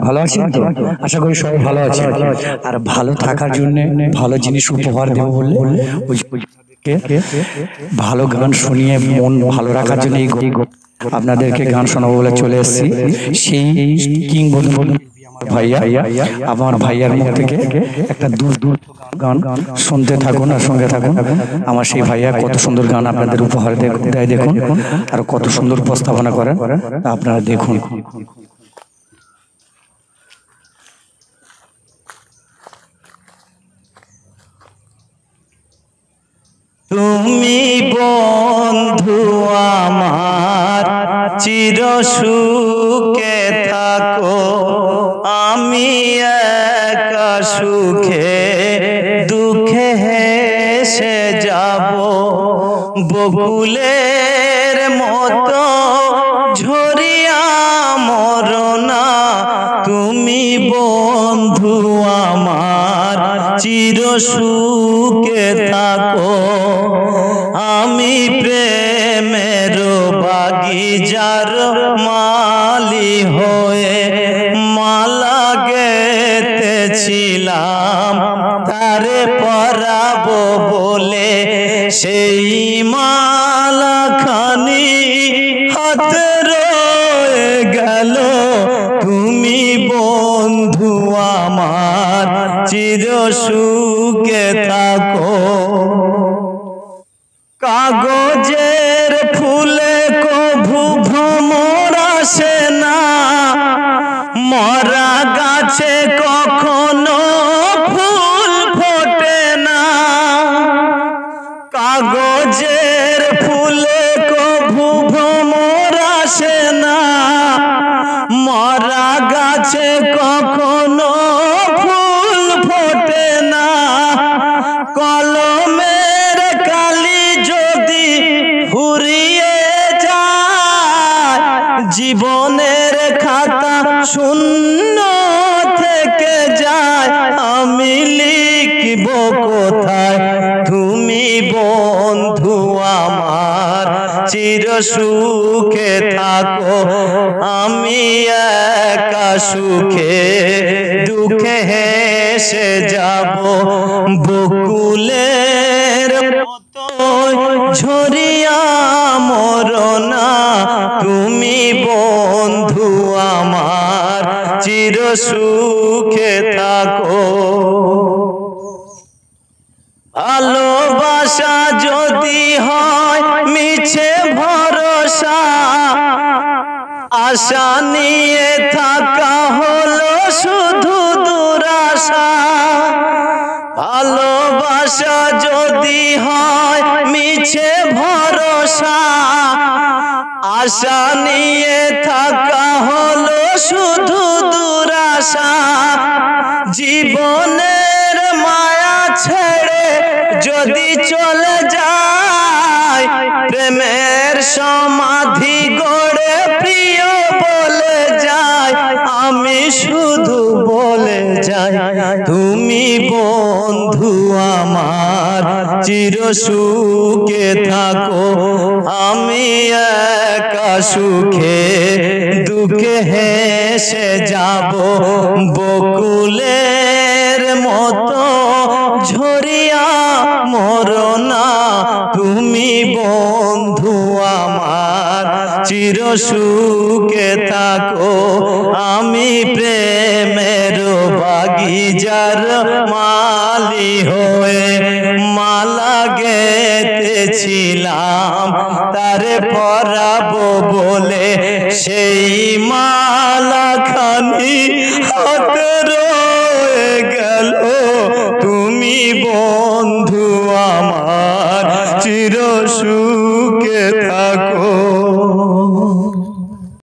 ভালো আছেন তো? আশা করি সবাই ভালো আছেন। আর ভালো থাকার জন্য ভালো জিনিস উপহার দেব বললে ভালো গান শুনিয়ে মন ভালো রাখার জন্য আপনাদেরকে গান শোনাবো বলে চলে এসেছি। সেই কিংবদন্তি ভাইয়া, আমার ভাইয়ার মুখ থেকে একটা দূর দূর গান শুনতে থাকুন আর সঙ্গে থাকুন। আমার সেই ভাইয়া কত সুন্দর গান আপনাদের উপহার দেয় দেখুন, আর কত সুন্দর উপস্থাপনা করেন আপনারা দেখুন। তুমি বন্ধু আমার চির সুখে থাকো, আমি একা সুখে দুঃখে হেসে যাব। বকুলের মতো ঝরিয়া মরনা, তুমি বন্ধু আমার চির সুখে থাকো। আমি প্রেমের বাগিচার মালি হয়ে মালা গেতেছিলাম তারে পরাবো বলে, সেই মালা খানি হাতে রয়ে গেল। তুমি বন্ধু আমার চির সুখে থাকো। কাগজের ফুলে কভু ভ্রমর আসে না, মরা গাছে কখনো ফুল ফোটে না। কাগজের ফুলে কভু ভ্রমর আসে না, মরা গাছে কখনো ফুল ফোটে না। কলমের কালি যদি ফুরিয়ে যায়, জীবনের খাতা শূন্য থেকে যায়। আমি লিখব কোথায় তুমি বন্ধু আমার চির সুখে থাকো। আমি একা সুখে দুঃখে হেসে যাব। বকুলের মতো ঝরিয়া মরনা, তুমি বন্ধু আমার চির সুখে থাকো। ভালোবাসা যদি হয় মিছে ভরসা, আশা নিয়ে থাকা হলো শুধু দুরাশা। ভালোবাসা যদি হয় মিছে ভরসা, আশা নিয়ে থাকা হলো শুধু দুরাশা। জীবনের মায়া ছেড়ে যদি চলে যায়, প্রেমের সমাধি গড়ে প্রিয় বলে যায়। আমি শুধু বলে যাই তুমি বন্ধু আমার চির সুখে থাকো। আমি একা সুখে দুঃখে হেসে যাব। বকুলের মতো ঝরিয়া মরনা, তুমি বন্ধু আমার চির সুখে থাকো। আমি প্রেমের বাগিচার মালি হয়ে মালা গেতেছিলাম তারে পরাবো বলে, সেই মালা খানি হাতে রয়ে গেল। তুমি বন্ধু